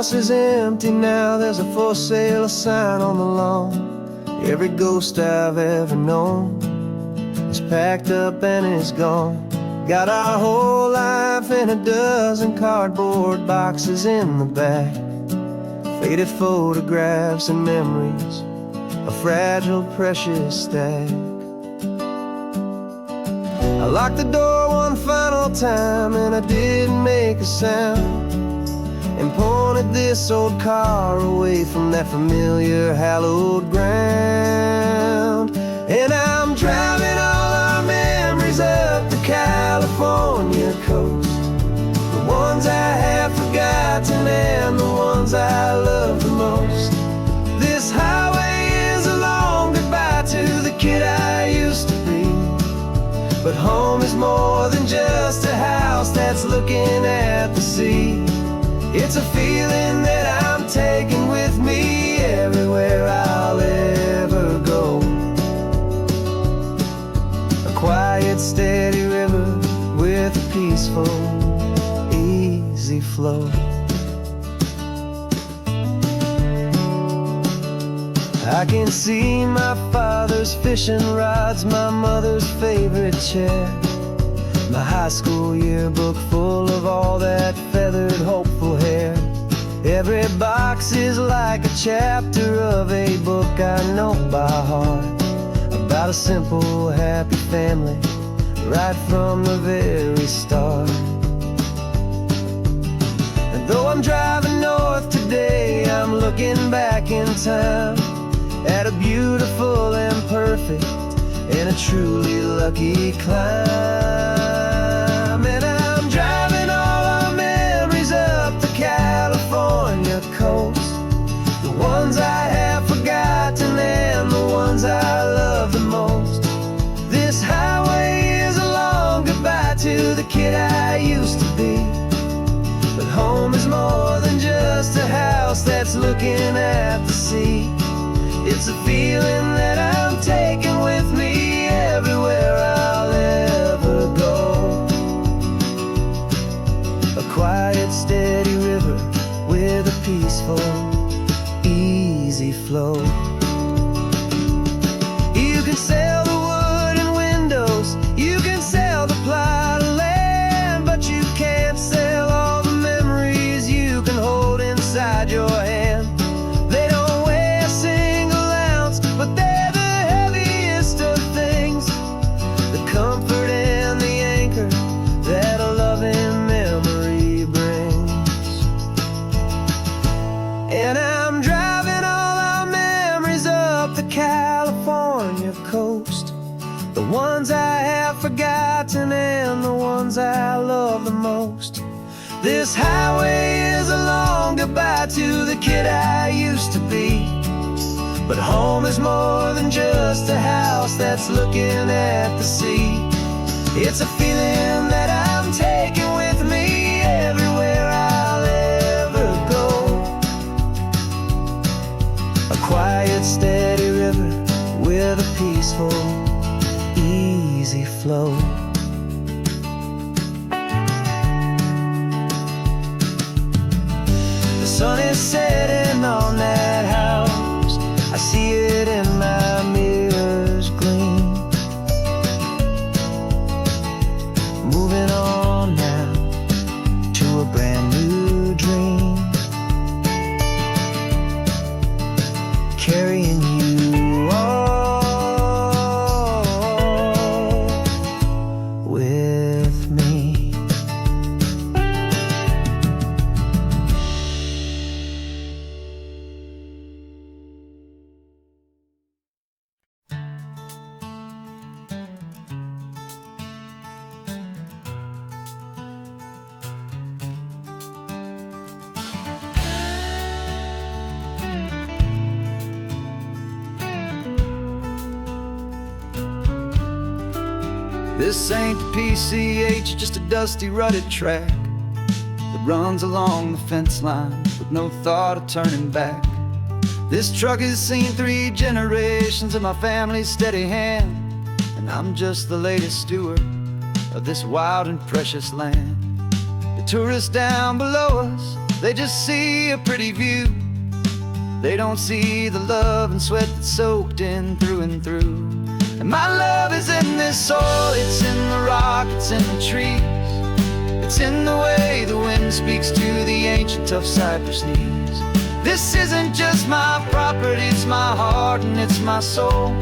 house is empty now, there's a for sale sign on the lawn. Every ghost I've ever known is packed up and is gone. Got our whole life in a dozen cardboard boxes in the back. Faded photographs and memories, a fragile, precious stack. I locked the door one final time and I didn't make a sound, and pointed this old car away from that familiar hallowed ground. And I'm driving all our memories up the California coast, the ones I have forgotten and the ones I love the most. This highway is a long goodbye to the kid I used to be, but home is more than just a house that's looking at the sea. It's a feeling that I'm taking with me everywhere I'll ever go. A quiet, steady river with a peaceful, easy flow. I can see my father's fishing rods, my mother's favorite chair, my high school yearbook full of all that feathered, hopeful hair. Every box is like a chapter of a book I know by heart, about a simple, happy family right from the very start. And though I'm driving north today, I'm looking back in time at a beautiful and perfect and a truly lucky climb. And I'm driving all our memories up the California coast, the ones I have forgotten and the ones I love the most. This highway is a long goodbye to the kid I used to be, but home is more than just a house that's looking at the sea. It's a feeling that I'm taking with me everywhere I'll ever go. A quiet, steady river with a peaceful, easy flow. You can sell the wood and windows, you can sell the plot of land, but you can't sell all the memories you can hold inside your hand. They don't weigh a single ounce, but they're the heaviest of things, the comfort and the anchor that a loving memory brings. And I'm driving all our memories up the California coast, the ones I have forgotten and the ones I love the most. This highway is a long goodbye to the kid I used to be, but home is more than just a house that's looking at the sea. It's a feeling that I'm taking with me everywhere I'll ever go. A quiet, steady river with a peaceful, easy flow. The sun is setting on that house, I see it in my mirror's gleam. Moving on now to a brand new dream, carrying you all with me. This ain't the PCH, just a dusty, rutted track that runs along the fence line with no thought of turning back. This truck has seen 3 generations of my family's steady hand, and I'm just the latest steward of this wild and precious land. The tourists down below us They just see a pretty view. They don't see the love and sweat that's soaked in through and through. And my love is in this soil, it's in the rock, it's in the trees. It's in the way the wind speaks to the ancient tough cypress knees. This isn't just my property, it's my heart and it's my soul.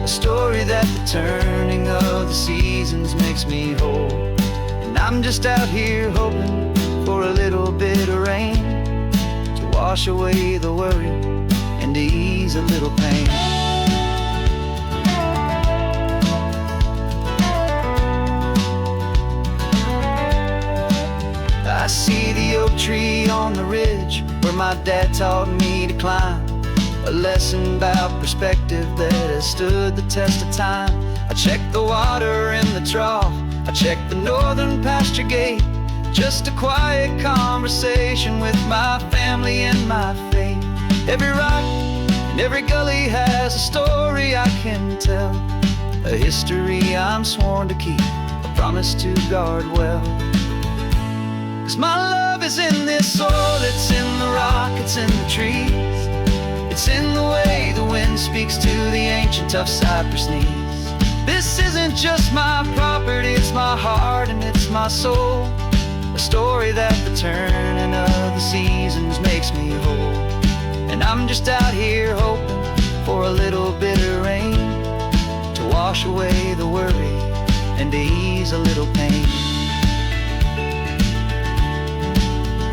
A story that the turning of the seasons makes me whole. And I'm just out here hoping for a little bit of rain to wash away the worry and to ease a little pain. I see the oak tree on the ridge where my dad taught me to climb. A lesson about perspective that has stood the test of time. I check the water in the trough, I check the northern pasture gate. Just a quiet conversation with my family and my faith. Every rock and every gully has a story I can tell, a history I'm sworn to keep, a promise to guard well. 'Cause my love is in this soil, it's in the rock, it's in the trees. It's in the way the wind speaks to the ancient tough cypress knees. This isn't just my property, it's my heart and it's my soul. A story that the turning of the seasons makes me whole. And I'm just out here hoping for a little bit of rain to wash away the worry and to ease a little pain.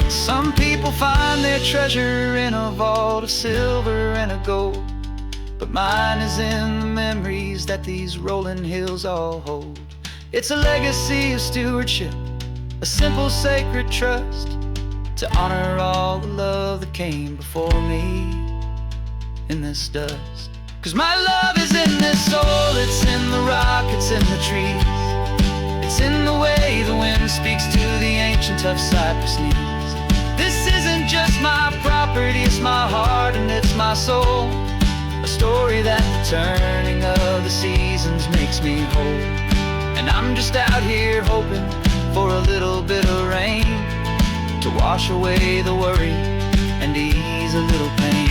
Some people find their treasure in a vault of silver and a gold, but mine is in the memories that these rolling hills all hold. It's a legacy of stewardship, a simple sacred trust, to honor all the love that came before me in this dust. 'Cause my love is in this soil, it's in the rock, it's in the trees. It's in the way the wind speaks to the ancient tough cypress knees. This isn't just my property, it's my heart and it's my soul. A story that the turning of the seasons makes me whole. And I'm just out here hoping for a little bit of rain to wash away the worry and ease a little pain.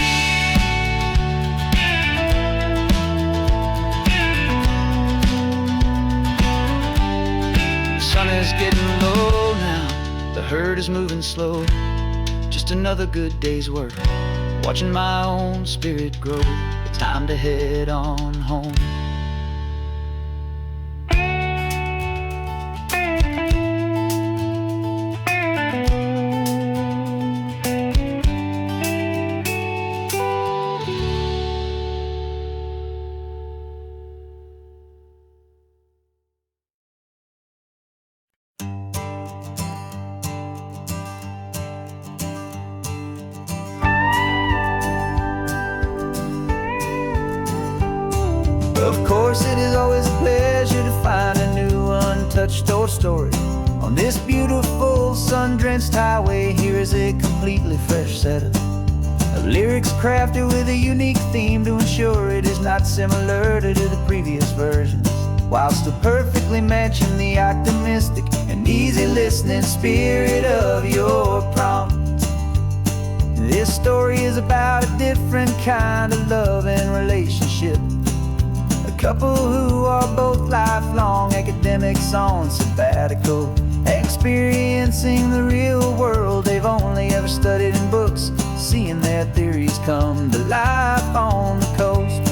The sun is getting low now, the herd is moving slow. Just another good day's work, watching my own spirit grow. It's time to head on home. Of course, it is always a pleasure to find a new untouched old story. On this beautiful sun-drenched highway, here is a completely fresh set of lyrics crafted with a unique theme to ensure it is not similar to the previous versions, while still perfectly matching the optimistic and easy listening spirit of your prompt. This story is about a different kind of love and relationship. A couple who are both lifelong academics on sabbatical, experiencing the real world they've only ever studied in books, seeing their theories come to life on the coast.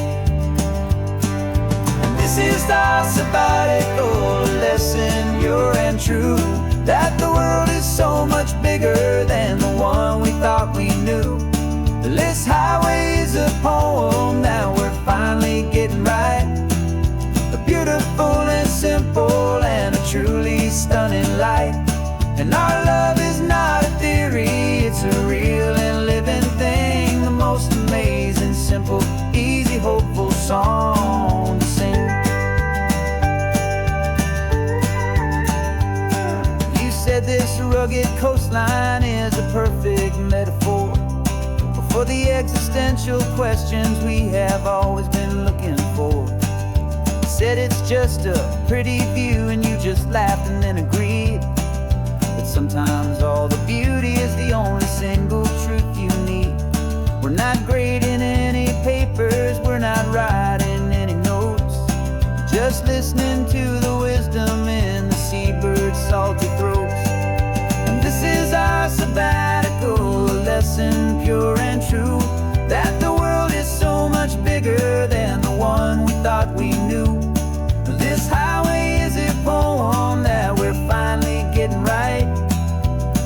And this is our sabbatical lesson, pure and true, that the world is so much bigger than the one we thought we knew. This highway is a poem that we're finally getting right. A beautiful and simple and a truly stunning light. And our love is not a theory, it's a real and living thing. The most amazing, simple, easy, hopeful song to sing. You said this rugged coastline is a perfect metaphor for the existential questions we have always been looking for. You said it's just a pretty view and you just laughed and then agreed. But Sometimes all the beauty is the only single truth you need. We're not grading any papers, we're not writing any notes, just listening to the wisdom in the seabird's salty throats. And this is our sabbatical, a lesson pure and true, that the world is so much bigger than the one we thought we knew. This highway is a poem that we're finally getting right,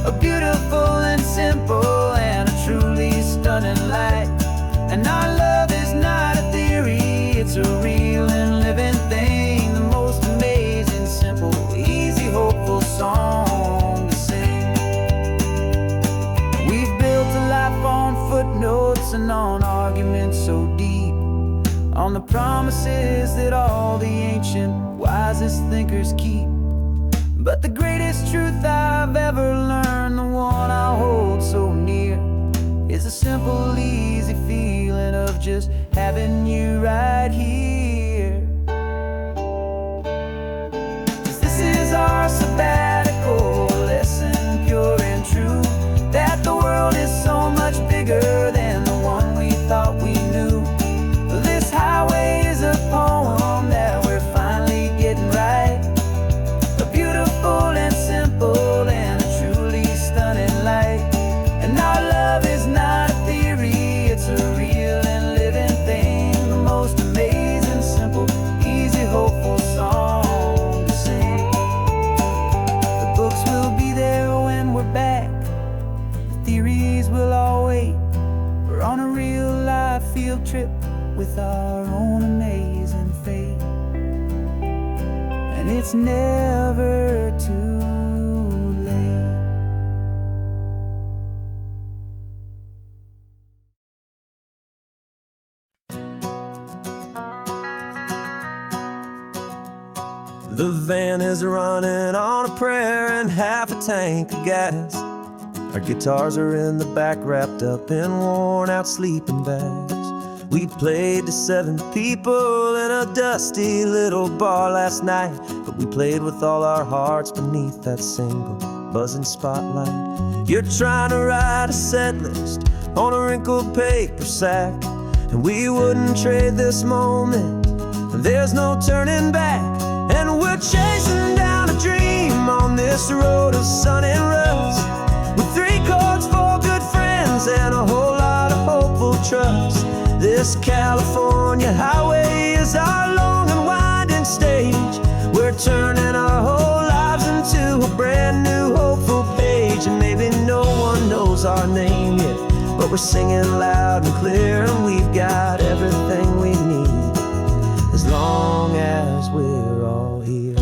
a beautiful and simple and a truly stunning light. And our love is not a theory, it's a real and living thing, the most amazing, simple, easy, hopeful song to sing. We've built a life on footnotes and on arguments so deep, on the promises that all the ancient, wisest thinkers keep. But the greatest truth I've ever learned, the one I hold so near, is a simple, easy feeling of just having you right here. 'Cause this is our sabbatical, lesson pure and true, that the world is so much bigger than the one we thought we knew. This highway is a poem that we're finally getting right, a beautiful and simple and a truly stunning light. And our love is not a theory, it's a real and living thing, the most amazing, simple, easy, hopeful song to sing. The books will be there when we're back, the theories will all wait. We're on a real life field trip with our own amazing fate, and it's never too late. The van is running on a prayer and half a tank of gas. Our guitars are in the back, wrapped up in worn-out sleeping bags. We played to 7 people in a dusty little bar last night, but we played with all our hearts beneath that single buzzing spotlight. You're trying to write a set list on a wrinkled paper sack, and we wouldn't trade this moment. There's no turning back, and we're chasing down a dream on this road of sun and rust, with 3 chords, 4 good friends, and a whole lot of hopeful trust. This California highway is our long and winding stage. We're turning our whole lives into a brand new hopeful page. And maybe no one knows our name yet, but we're singing loud and clear, and we've got everything we need, as long as we're all here.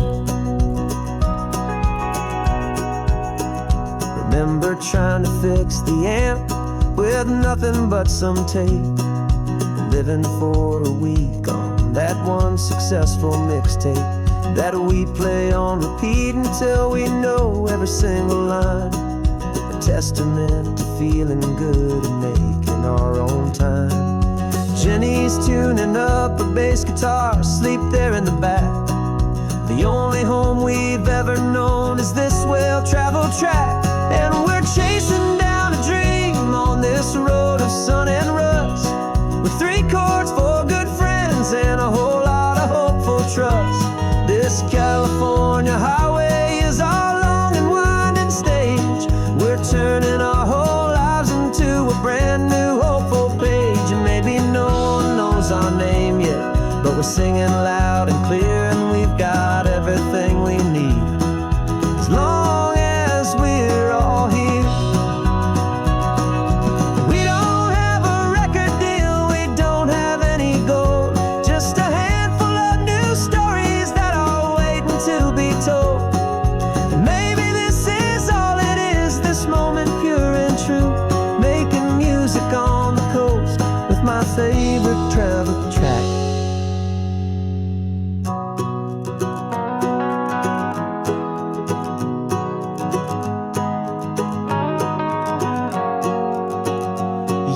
Remember trying to fix the amp with nothing but some tape, living for a week on that one successful mixtape that we play on repeat until we know every single line, a testament to feeling good and making our own time. Jenny's tuning up a bass guitar, asleep there in the back. The only home we've ever known is this well-traveled track, and we're chasing down a dream on this road of sun and rust, with 3 chords, 4 good friends, and a whole lot of hopeful trust. This California highway is our long and winding stage. We're turning our whole lives into a brand new hopeful page. And maybe no one knows our name yet, but we're singing loud and clear, and we've got everything we need, as long as we're all here. My favorite travel track.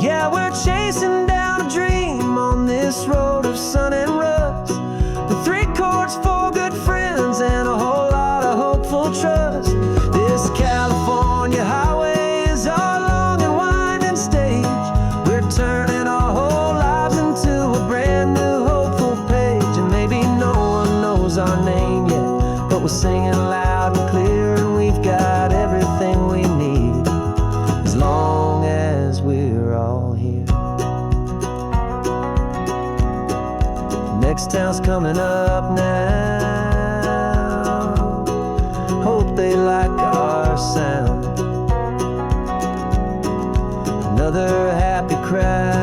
Yeah, we're chasing down a dream on this road of sun and rust, with 3 chords, 4 good friends, and a whole lot of hopeful trust. This California next town's coming up now. Hope they like our sound. Another happy crowd.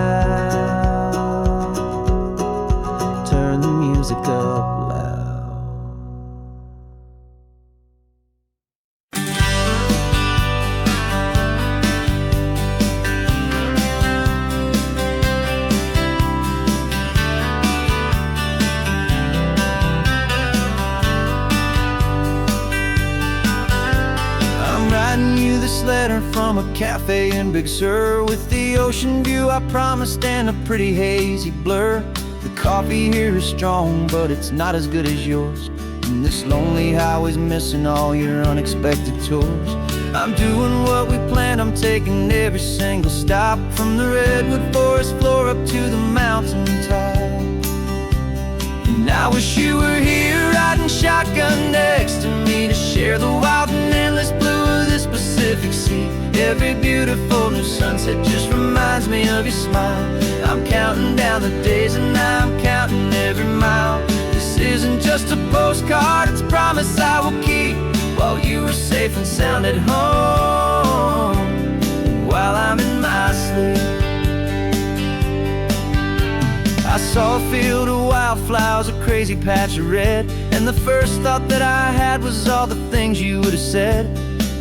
Turn the music up loud. I'm writing you this letter from a cafe in Big Sur, with the ocean view I promised and a pretty hazy blur. The coffee here is strong, but it's not as good as yours, and this lonely highway's missing all your unexpected tours. I'm doing what we planned, I'm taking every single stop, from the redwood forest floor up to the mountain top. And I wish you were here riding shotgun next to me, to share the wild and endless blue of this Pacific Sea. Every beautiful new sunset just reminds me of your smile. I'm counting down the days and I'm counting every mile. This isn't just a postcard, it's a promise I will keep, while you are safe and sound at home, while I'm in my sleep. I saw a field of wildflowers, a crazy patch of red, and the first thought that I had was all the things you would have said.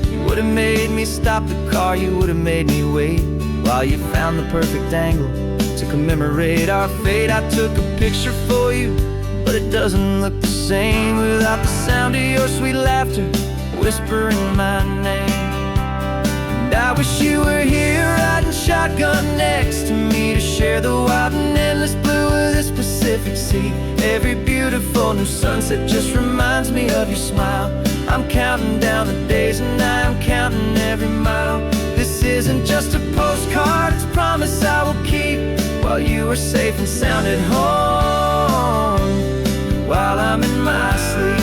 You would have made me stop the car, you would have made me wait, while you found the perfect angle to commemorate our fate. I took a picture for you, but it doesn't look the same without the sound of your sweet laughter whispering my name. And I wish you were here riding shotgun next to me, to share the wild and endless blue of this Pacific Sea. Every beautiful new sunset just reminds me of your smile. I'm counting down the days and I'm counting every mile. This isn't just a postcard, it's a promise I will keep, while you are safe and sound at home, while I'm in my sleep.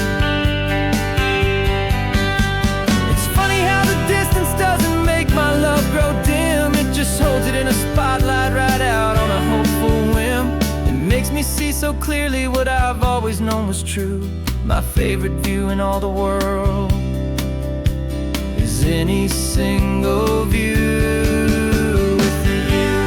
It's funny how the distance doesn't make my love grow dim, it just holds it in a spotlight right out on a hopeful whim. It makes me see so clearly what I've always known was true. My favorite view in all the world is any single view with you.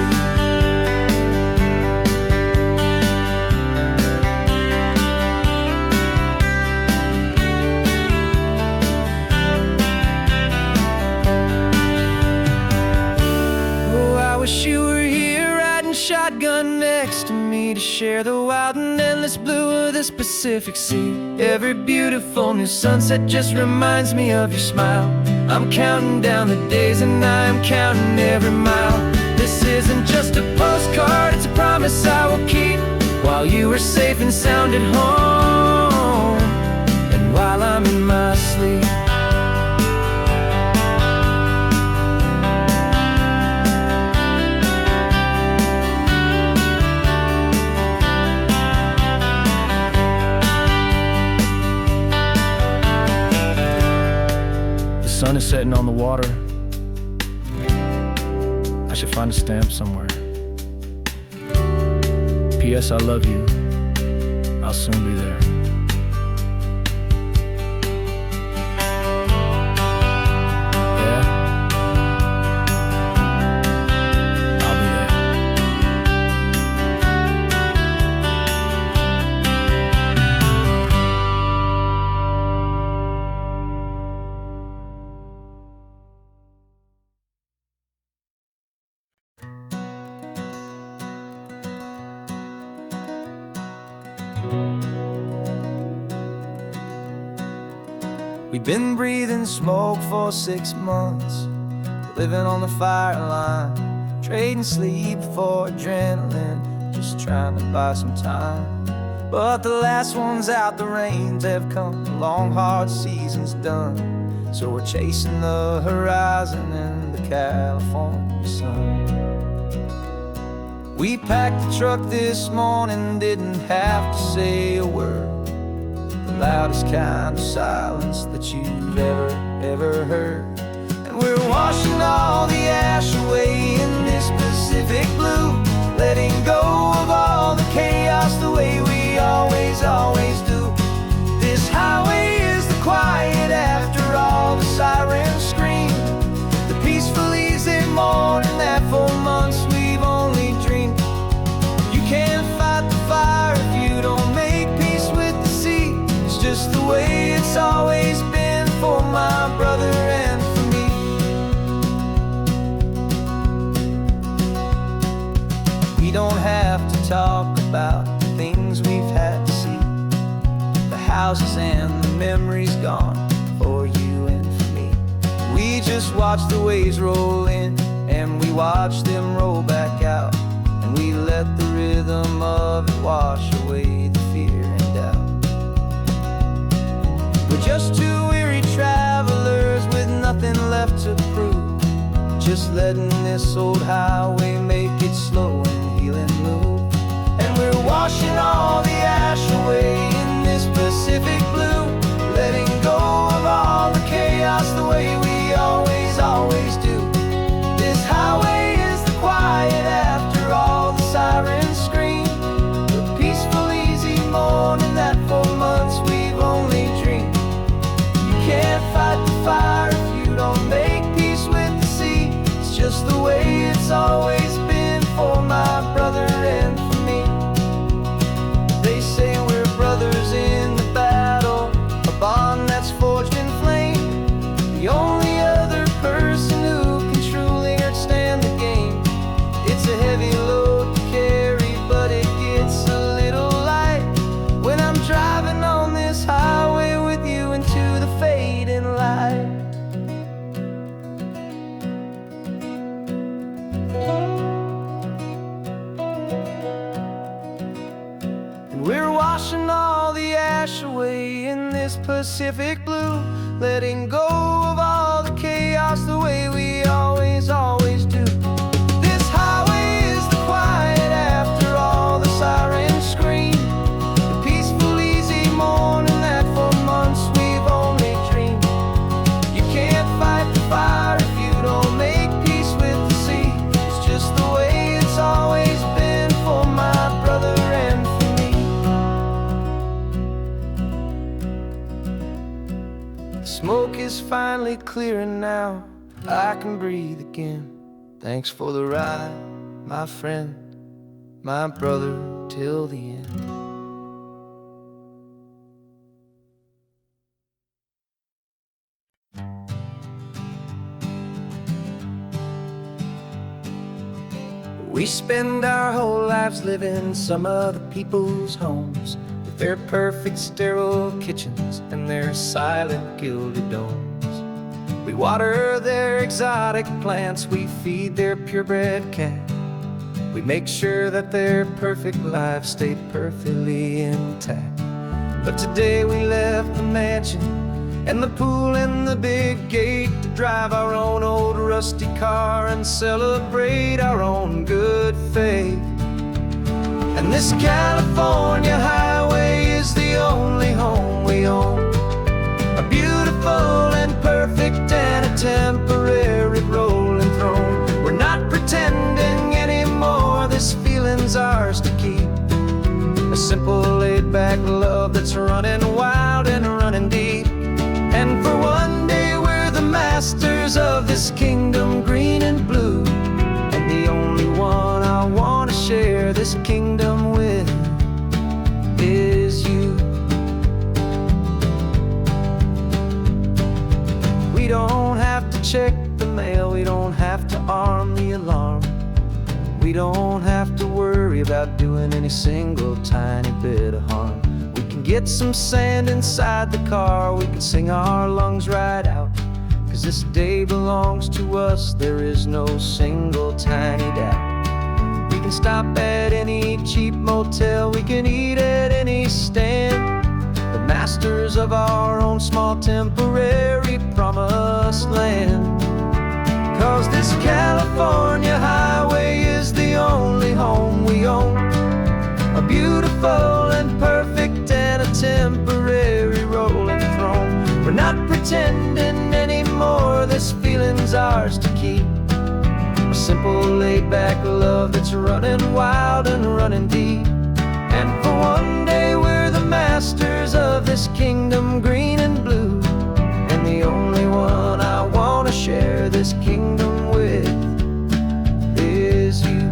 Oh, I wish you were here riding shotgun next to me, to share the wild and endless blue of this Pacific Sea. Every beautiful new sunset just reminds me of your smile. I'm counting down the days and I'm counting every mile. This isn't just a postcard, it's a promise I will keep, while you are safe and sound at home, and while I'm in my sleep. The sun is setting on the water. I should find a stamp somewhere. P.S. I love you. I'll soon be there. Yeah? I'll be there. We've been breathing smoke for 6 months, living on the fire line, trading sleep for adrenaline, just trying to buy some time. But the last one's out, the rains have come, the long hard season's done, so we're chasing the horizon in the California sun. We packed the truck this morning, didn't have to say a word, the loudest kind of silence that you've ever heard. And we're washing all the ash away in this Pacific blue, letting go of all the chaos the way we always do. This highway is the quiet after all the sirens scream, the peaceful easy morning that for months we've only dreamed. You can't fight the fire if you don't make peace with the sea. It's just the way it's always been for my brother and for me. We don't have to talk about the things we've had to see, the houses and the memories gone for you and for me. We just watch the waves roll in and we watch them roll back out, and we let the rhythm of it wash away the fear and doubt. We're just two weary travelers with nothing left to prove, just letting this old highway make it slow and healing move. And we're washing all the ash away in this Pacific blue, letting go of all the chaos the way we always do. This highway is the quiet after all the sirens scream, the peaceful easy morning that for months we've only dreamed. You can't fight the fire if you don't make peace with the sea. It's just the way it's always been for my brother and for me. They say we're brothers in the battle, a bond that's forged in flame. The only other person who can truly understand the game. It's a heavy load to carry, but it gets a little light when I'm driving on this highway with you into the fading light. And we're washing all the ash away in this Pacific blue, letting go of all the chaos the way we always do. This highway is the quiet after all the sirens scream, the peaceful easy morning that for months we've only dreamed. You can't fight the fire if you don't make peace with the sea. It's just the way it's always been for my brother and for me. The smoke is finally clearing now, I can breathe again. Thanks for the ride, my friend, my brother, till the end. We spend our whole lives living some other people's homes, with their perfect sterile kitchens and their silent gilded domes. We water their exotic plants, we feed their purebred cat. We make sure that their perfect lives stay perfectly intact. But today we left the mansion and the pool and the big gate to drive our own old rusty car and celebrate our own good faith. And this California highway is the only home we own, a beautiful and perfect and a temporary rolling throne. We're not pretending anymore, this feeling's ours to keep, a simple laid-back love that's running wild and running deep. And for one day we're the masters of this kingdom green and blue, and the only one I want to share this kingdom with is you. We don't have to check the mail, we don't have to arm the alarm, we don't have to worry about doing any single tiny bit of harm. We can get some sand inside the car, we can sing our lungs right out, 'cause this day belongs to us, there is no single tiny doubt. We can stop at any cheap motel, we can eat at any stand, the masters of our own small temporary promised land. 'Cause this California highway is the only home we own, a beautiful and perfect and a temporary rolling throne. We're not pretending anymore, this feeling's ours to keep, a simple laid-back love that's running wild and running deep. And for one day we're the masters of this kingdom, green and blue. And the only one I want to share this kingdom with is you.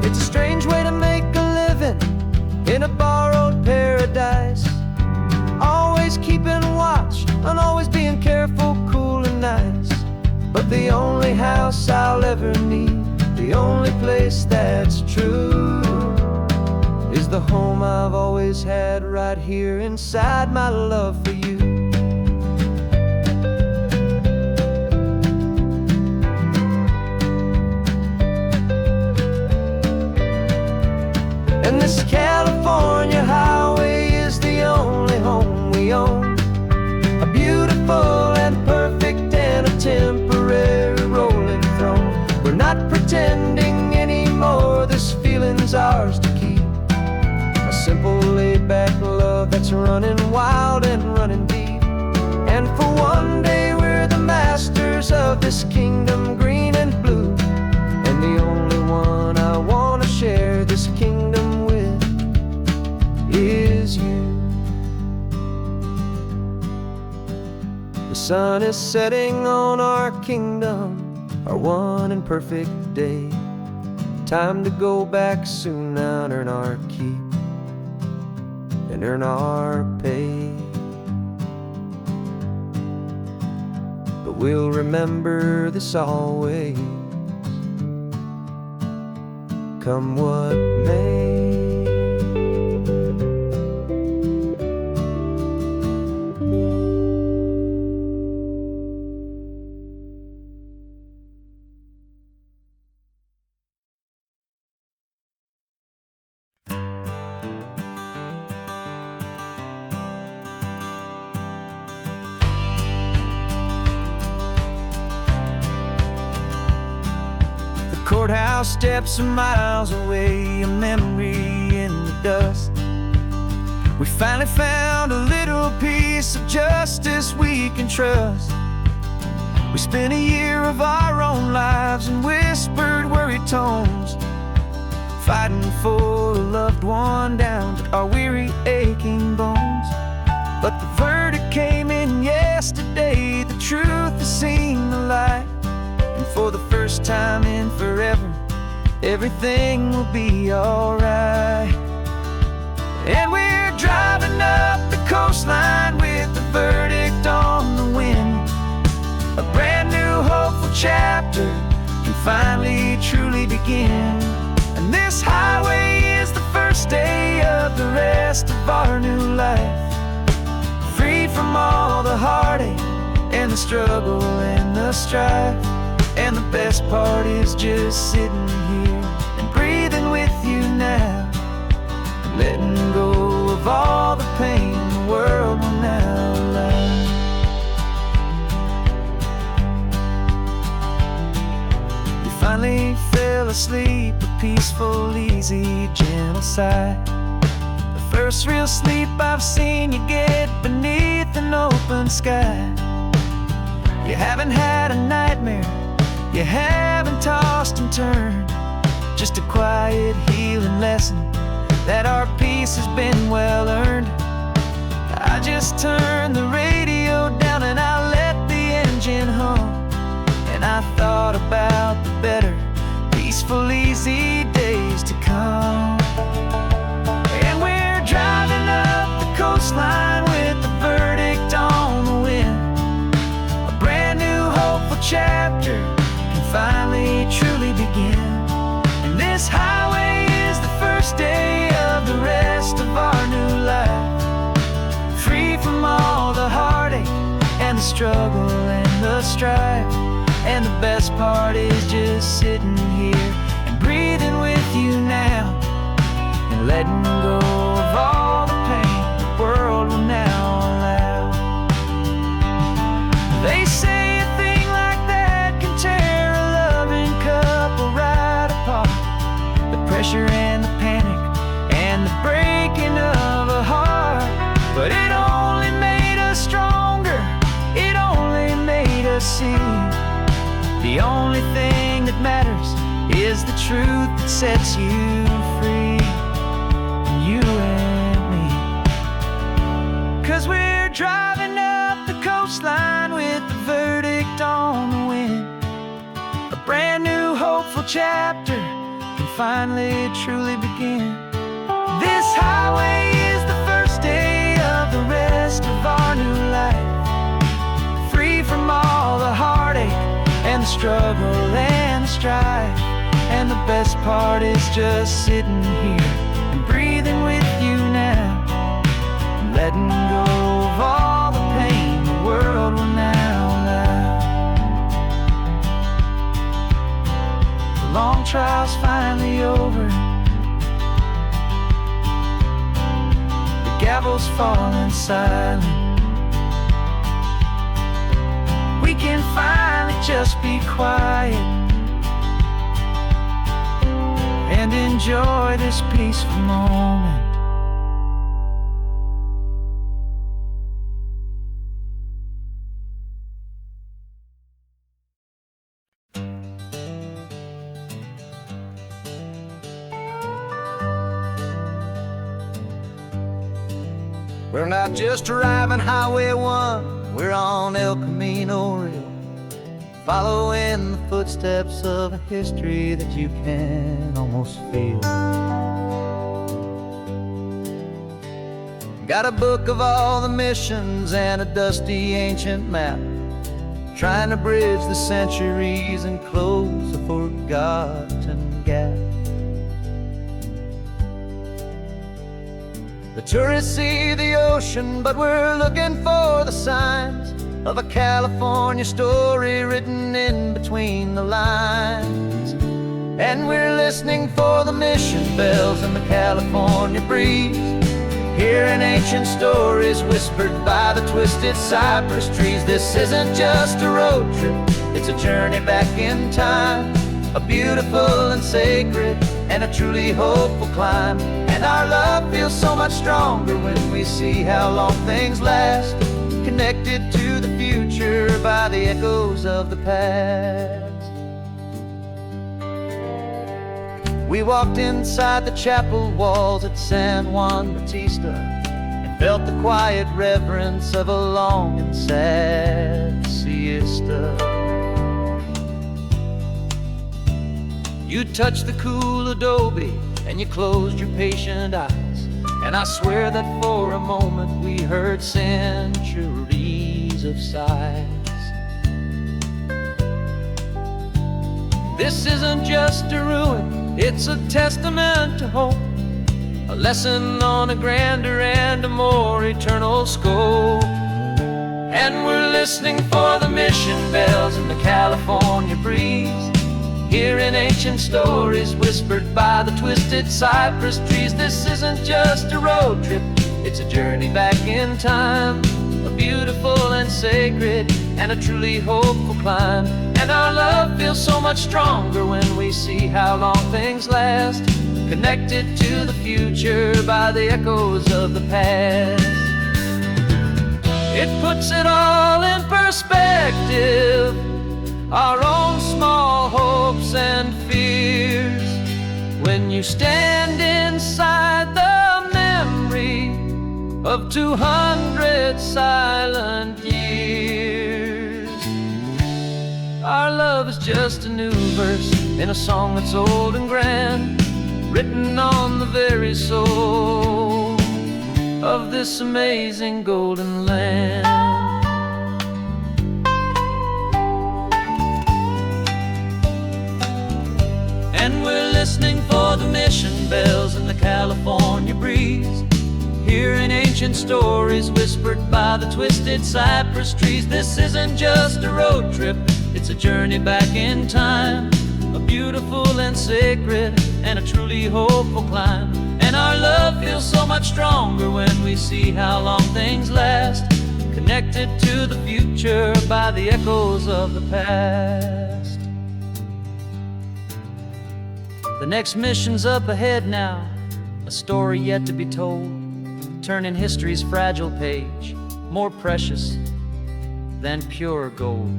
It's a strange way to make a living in a borrowed paradise, always keeping watch and always being careful, cool and nice. But the only house I'll ever need, the only place that's true, is the home I've always had right here inside my love for you. And this California highway is the only home we own, a beautiful and perfect and a temporary rolling throne. We're not pretending anymore, this feeling's ours to keep. A simple laid-back love that's running wild and running deep. And for one day we're the masters of this kingdom, green and blue. And the only one I want to share this kingdom with is you. The sun is setting on our kingdom, our one and perfect day. Time to go back soon now and earn our keep and earn our pay. But we'll remember this always, come what may. Courthouse steps are miles away, a memory in the dust. We finally found a little piece of justice we can trust. We spent a year of our own lives in whispered, worried tones, fighting for a loved one down to our weary, aching bones. But the verdict came in yesterday, the truth has seen the light. And for the first time in forever, everything will be alright. And we're driving up the coastline with the verdict on the wind. A brand new hopeful chapter can finally truly begin. And this highway is the first day of the rest of our new life, free from all the heartache and the struggle and the strife. And the best part is just sitting here and breathing with you now, letting go of all the pain the world will now allow. You finally fell asleep, a peaceful, easy, gentle sigh. The first real sleep I've seen you get beneath an open sky. You haven't had a nightmare, you haven't tossed and turned, just a quiet healing lesson that our peace has been well earned. I just turned the radio down and I let the engine hum, and I thought about the better, peaceful, easy days to come. And we're driving up the coastline with the verdict on the wind. A brand new hopeful chapter finally truly begin. And this highway is the first day of the rest of our new life, free from all the heartache and the struggle and the strife. And the best part is just sitting here and breathing with you now, and letting go of all the pain the world will now allow. They say a thing like that can tear a loving couple right apart. The pressure and the panic and the breaking of a heart. But it only made us stronger, it only made us see the only thing that matters is the truth that sets you free. chapter can finally truly begin. This highway is the first day of the rest of our new life, free from all the heartache and the struggle and the strife. And the best part is just sitting here and breathing with you now, and letting go of all the pain the world will now allow. The long trial's finally over, the gavel's falling silent. We can finally just be quiet and enjoy this peaceful moment. We're not just driving Highway 1, we're on El Camino Real, following the footsteps of a history that you can almost feel. Got a book of all the missions and a dusty ancient map, trying to bridge the centuries and close a forgotten gap. The tourists see the ocean, but we're looking for the signs of a California story written in between the lines. And we're listening for the mission bells and the California breeze, hearing ancient stories whispered by the twisted cypress trees. This isn't just a road trip, it's a journey back in time, a beautiful and sacred and a truly hopeful climb. And our love feels so much stronger when we see how long things last, connected to the future by the echoes of the past. We walked inside the chapel walls at San Juan Bautista and felt the quiet reverence of a long and sad siesta. You touched the cool adobe and you closed your patient eyes, and I swear that for a moment we heard centuries of sighs. This isn't just a ruin, it's a testament to hope, a lesson on a grander and a more eternal scope. And we're listening for the mission bells in the California breeze, hearing ancient stories whispered by the twisted cypress trees. This isn't just a road trip, it's a journey back in time, a beautiful and sacred and a truly hopeful climb. And our love feels so much stronger when we see how long things last, connected to the future by the echoes of the past. It puts it all in perspective, our own small hopes and fears, when you stand inside the memory of 200 silent years. Our love is just a new verse in a song that's old and grand, written on the very soul of this amazing golden land. And we're listening for the mission bells in the California breeze, hearing ancient stories whispered by the twisted cypress trees. This isn't just a road trip, it's a journey back in time, a beautiful and sacred and a truly hopeful climb. And our love feels so much stronger when we see how long things last, connected to the future by the echoes of the past. The next mission's up ahead now, a story yet to be told, turning history's fragile page more precious than pure gold.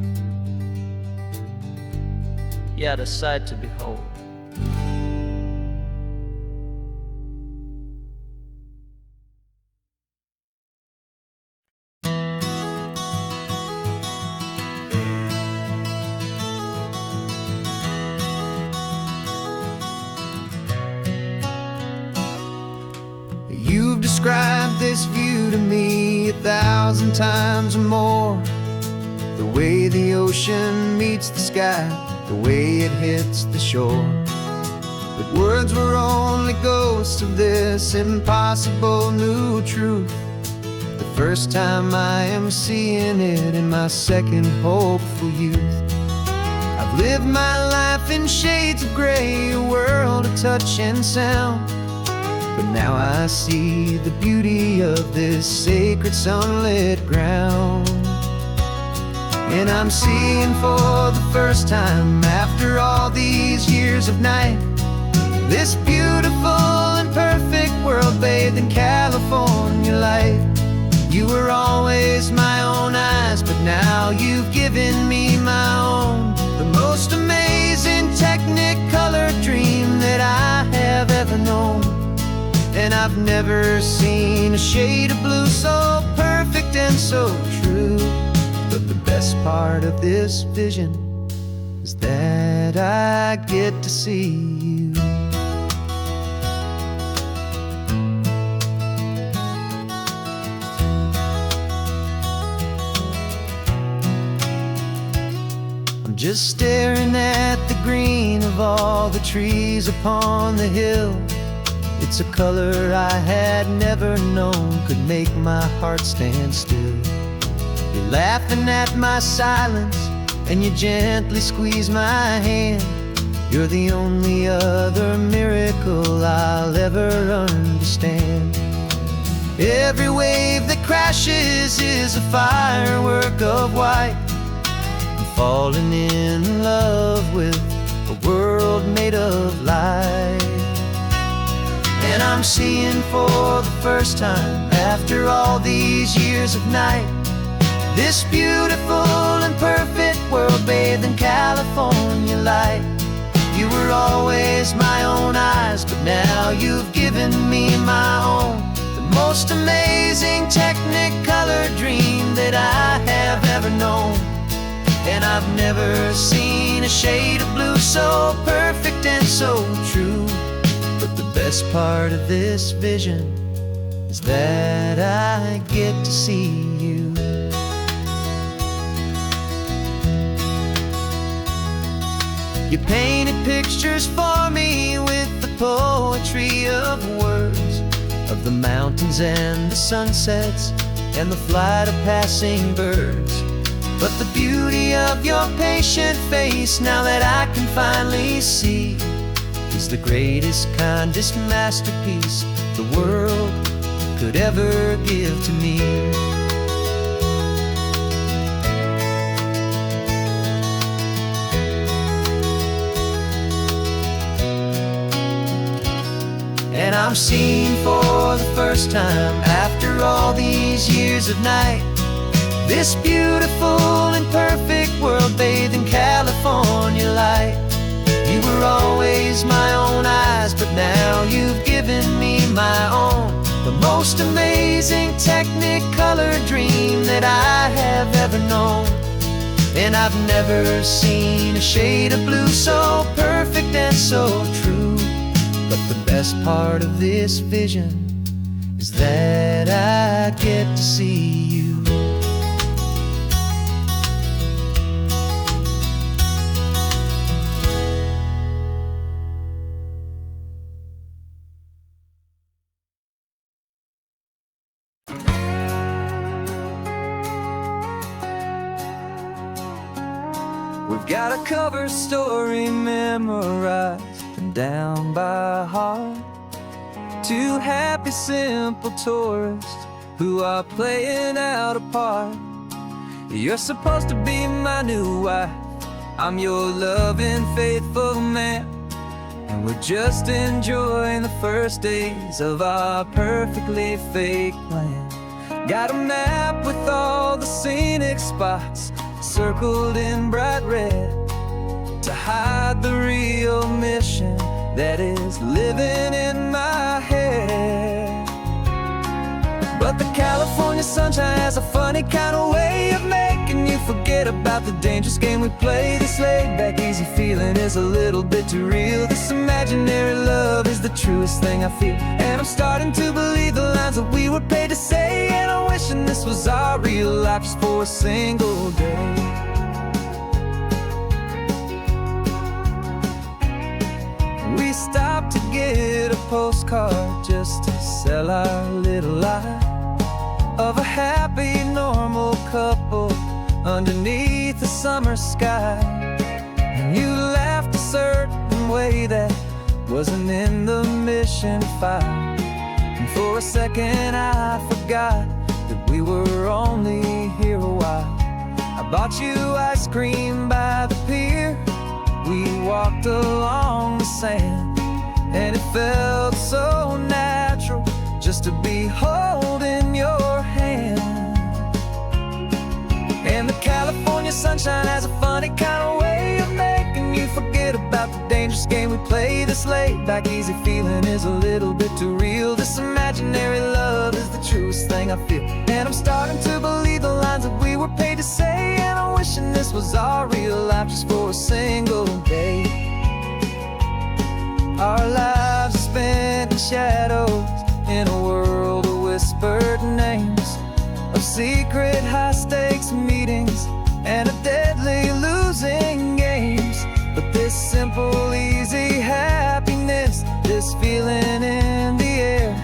Yet a sight to behold. this view to me 1,000 times or more. The way the ocean meets the sky, the way it hits the shore. But words were only ghosts of this impossible new truth. The first time I am seeing it in my second hopeful youth. I've lived my life in shades of gray, a world of touch and sound. But now I see the beauty of this sacred sunlit ground. And I'm seeing for the first time, after all these years of night, this beautiful and perfect world bathed in California light. You were always my own eyes, but now you've given me my own. The most amazing technicolor dream that I have ever known. And I've never seen a shade of blue so perfect and so true. But the best part of this vision is that I get to see you. I'm just staring at the green of all the trees upon the hill. It's a color I had never known could make my heart stand still. You're laughing at my silence, and you gently squeeze my hand. You're the only other miracle I'll ever understand. Every wave that crashes is a firework of white. I'm falling in love with a world made of light. And I'm seeing for the first time, after all these years of night, this beautiful and perfect world bathed in California light. You were always my own eyes, but now you've given me my own. The most amazing technicolor dream that I have ever known. And I've never seen a shade of blue so perfect and so true. But the best part of this vision is that I get to see you. You painted pictures for me with the poetry of words, of the mountains and the sunsets and the flight of passing birds. But the beauty of your patient face, now that I can finally see, is the greatest, kindest masterpiece the world could ever give to me. And I'm seeing for the first time, after all these years of night, this beautiful and perfect world bathed in California light. You were always my own eyes, but now you've given me my own. The most amazing technicolor dream that I have ever known. And I've never seen a shade of blue so perfect and so true. But the best part of this vision is that I get to see you. We've got a cover story memorized and down by heart. Two happy, simple tourists who are playing out a part. You're supposed to be my new wife, I'm your loving, faithful man. And we're just enjoying the first days of our perfectly fake plan. Got a map with all the scenic spots circled in bright red to hide the real mission that is living in my head. But the California sunshine has a funny kind of way of making you forget about the dangerous game we play. This laid-back, easy feeling is a little bit too real. This imaginary love is the truest thing I feel, and I'm starting to believe the lines that we were paid to say. this was our real life just for a single day. We stopped to get a postcard just to sell our little lie of a happy, normal couple underneath the summer sky. And you laughed a certain way that wasn't in the mission file. And for a second I forgot that we were only here a while. I bought you ice cream by the pier. We walked along the sand, and it felt so natural just to be holding your hand. And the California sunshine has a funny kind of way of making you forget about the dangerous game we play. This laid back easy feeling is a little bit too real. This imaginary love is the truest thing I feel. And I'm starting to believe the lines that we were paid to say. And I'm wishing this was our real life just for a single day. Our lives are spent in shadows, in a world of whispered names, of secret high-stakes meetings and of deadly losing games. But this simple, easy happiness, this feeling in the air,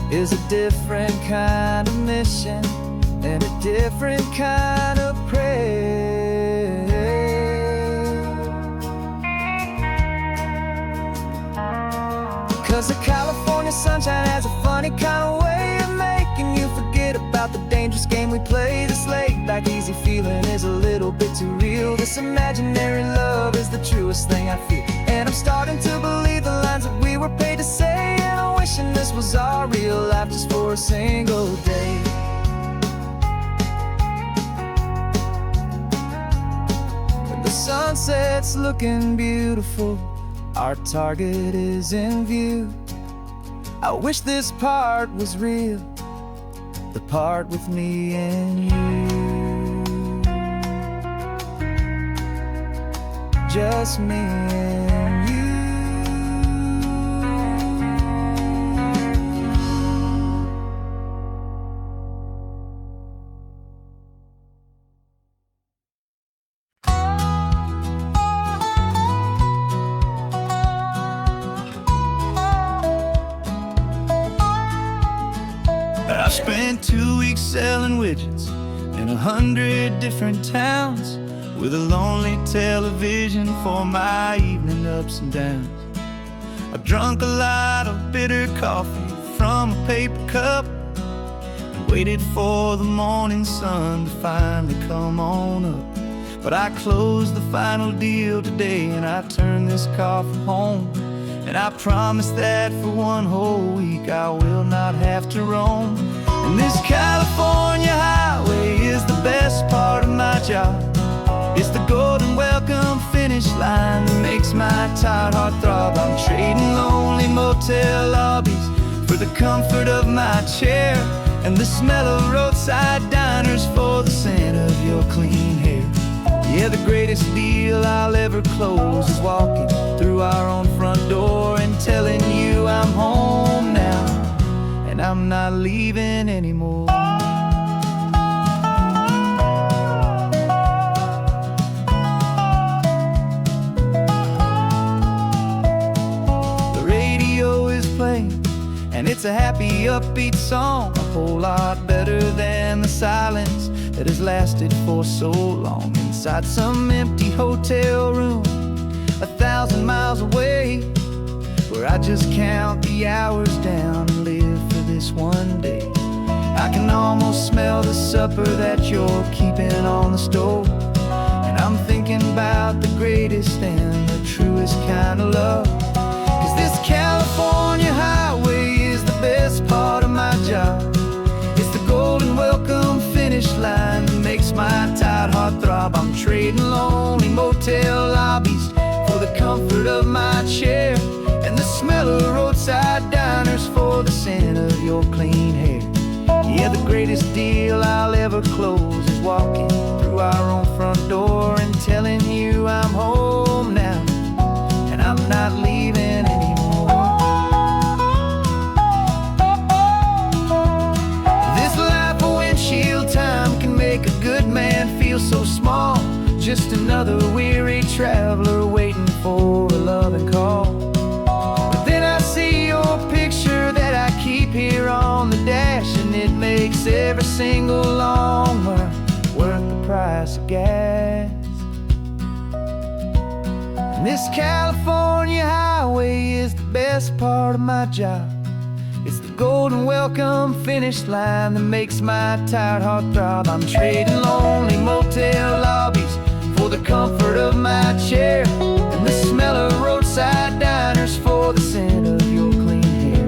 is a different kind of mission and a different kind of prayer. 'Cause the California sunshine has a funny kind of way of making you forget about the dangerous game we play. This laid back easy feeling is a little bit too real. This imaginary love is the truest thing I feel. And I'm starting to believe the lines that we were paid to say. And I'm wishing this was our real life just for a single day. When the sunset's looking beautiful, our target is in view. I wish this part was real, the part with me and you. Just me and you. I spent 2 weeks selling widgets in 100 different towns, with a lonely television for my evening ups and downs. I've drunk a lot of bitter coffee from a paper cup, and waited for the morning sun to finally come on up. But I closed the final deal today, and I turned this coffee home. And I promise that for one whole week I will not have to roam. And this California highway is the best part of my job. It's the golden welcome finish line that makes my tired heart throb. I'm trading lonely motel lobbies for the comfort of my chair, and the smell of roadside diners for the scent of your clean hair. Yeah, the greatest deal I'll ever close is walking through our own front door and telling you I'm home now, and I'm not leaving anymore. The radio is playing, and it's a happy, upbeat song, a whole lot better than the silence that has lasted for so long. Inside some empty hotel room 1,000 miles away, where I just count the hours down and live for this one day. I can almost smell the supper that you're keeping on the stove, and I'm thinking about the greatest and the truest kind of love. 'Cause this California highway is the best part of my job. It's the golden welcome finish line that makes my tired heart throb. I'm trading lonely motel lobbies for the comfort of my chair, and the smell of roadside diners for the scent of your clean hair. Yeah, the greatest deal I'll ever close is walking through our own front door and telling you I'm home now, and I'm not leaving anymore. This life of windshield another weary traveler waiting for a loving call. But then I see your picture that I keep here on the dash, and it makes every single long mile worth the price of gas. And this California highway is the best part of my job. It's the golden welcome finish line that makes my tired heart throb. I'm trading lonely motel lobbies for the comfort of my chair, and the smell of roadside diners for the scent of your clean hair.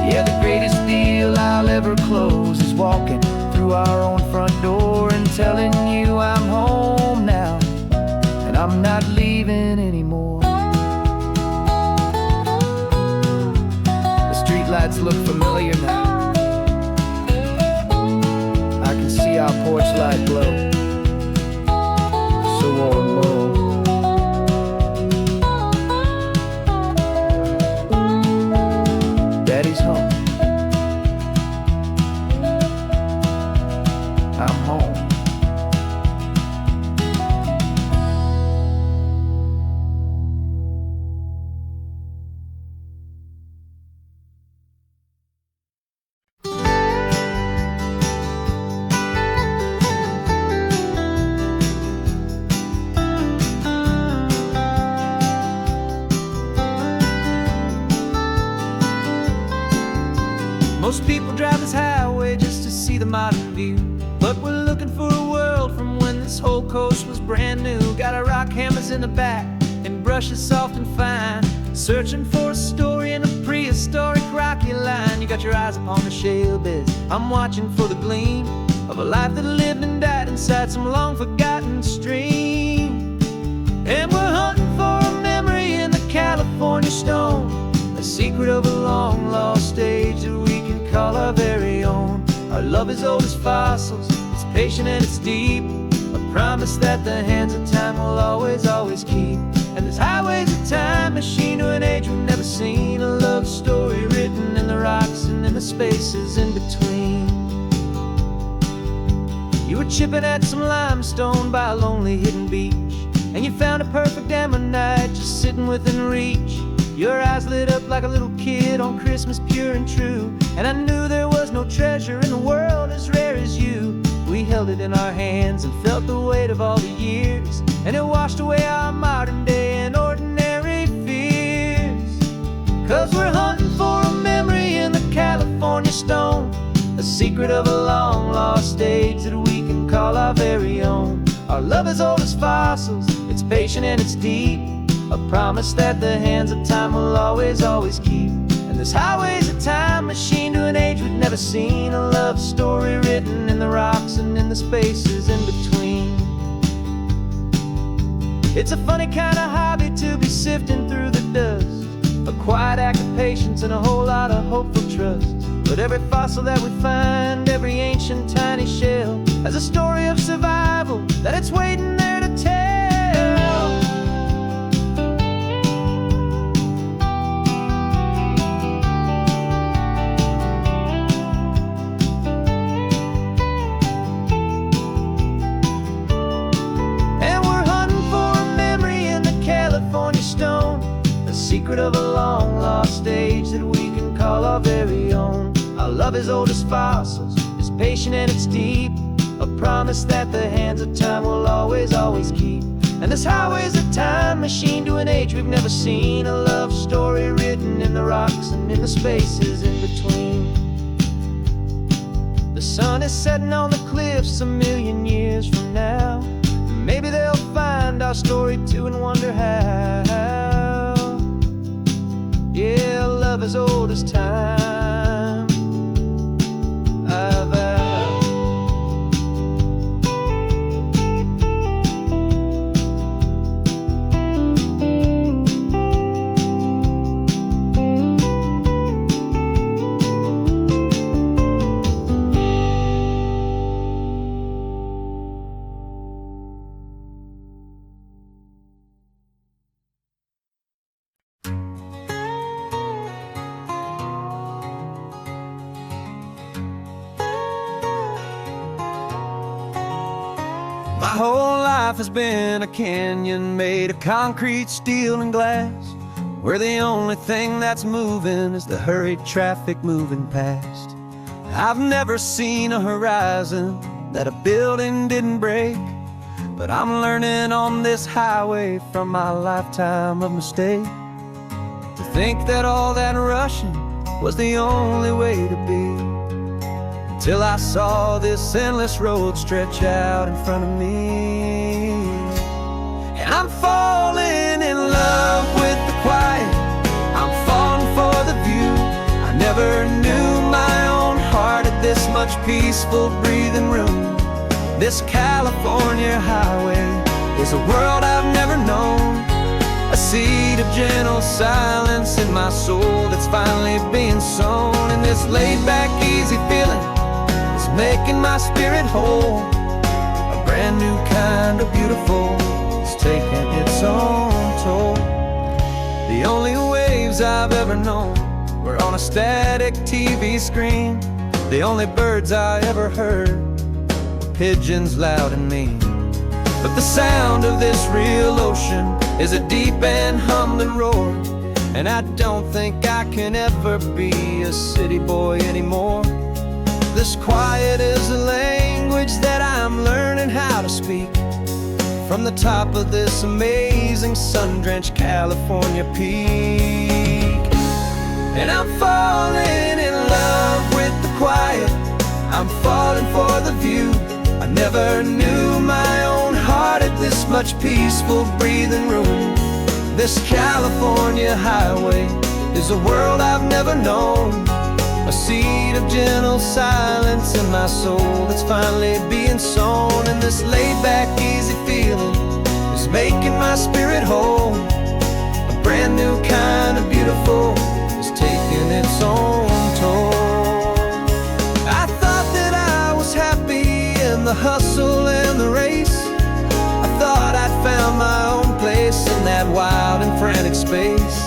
Yeah, the greatest deal I'll ever close is walking through our own front door and telling you I'm home now, and I'm not leaving anymore. The streetlights look familiar now. I can see our porch light glow, so warm low. Daddy's home. I'm home. Most people drive this highway just to see the modern view, but we're looking for a world from when this whole coast was brand new. Got our rock hammers in the back and brushes soft and fine, searching for a story in a prehistoric rocky line. You got your eyes upon the shale beds, I'm watching for the gleam of a life that lived and died inside some long forgotten stream. And we're hunting for a memory in the California stone, a secret of a long lost age that we can call our very own. Our love is old as fossils, it's patient and it's deep, a promise that the hands of time will always, always keep. And this highway's a time machine to an age we've never seen, a love story written in the rocks and in the spaces in between. You were chipping at some limestone by a lonely hidden beach, and you found a perfect ammonite just sitting within reach. Your eyes lit up like a little kid on Christmas, pure and true, and I knew there was no treasure in the world as rare as you. We held it in our hands and felt the weight of all the years, and it washed away our modern day and ordinary fears. 'Cause we're hunting for a memory in the California stone, a secret of a long lost age that we can call our very own. Our love is old as fossils, it's patient and it's deep, a promise that the hands of time will always, always keep. And this highway's a time machine to an age we've never seen, a love story written in the rocks and in the spaces in between. It's a funny kind of hobby to be sifting through the dust, a quiet act of patience and a whole lot of hopeful trust. But every fossil that we find, every ancient tiny shell, has a story of survival that it's waiting there to tell. Secret of a long lost age that we can call our very own. Our love is old as fossils, it's patient and it's deep, a promise that the hands of time will always, always keep. And this highway's a time machine to an age we've never seen, a love story written in the rocks and in the spaces in between. The sun is setting on the cliffs a million years from now, maybe they'll find our story too and wonder how. Yeah, love as old as time, I vow. My whole life has been a canyon made of concrete, steel, and glass, where the only thing that's moving is the hurried traffic moving past. I've never seen a horizon that a building didn't break, but I'm learning on this highway from my lifetime of mistake to think that all that rushing was the only way to be, till I saw this endless road stretch out in front of me. And I'm falling in love with the quiet, I'm falling for the view. I never knew my own heart had this much peaceful breathing room. This California highway is a world I've never known, a seed of gentle silence in my soul that's finally being sown. And this laid-back, easy feeling is making my spirit whole. A brand new kind of beautiful is taking its own toll. The only waves I've ever known were on a static TV screen. The only birds I ever heard were pigeons loud and mean. But the sound of this real ocean is a deep and humbling roar, and I don't think I can ever be a city boy anymore. This quiet is a language that I'm learning how to speak from the top of this amazing sun-drenched California peak. And I'm falling in love with the quiet, I'm falling for the view. I never knew my own heart had this much peaceful breathing room. This California highway is a world I've never known, a seed of gentle silence in my soul that's finally being sown. And this laid-back, easy feeling is making my spirit whole. A brand new kind of beautiful is taking its own toll. I thought that I was happy in the hustle and the race. I thought I'd found my own place in that wild and frantic space.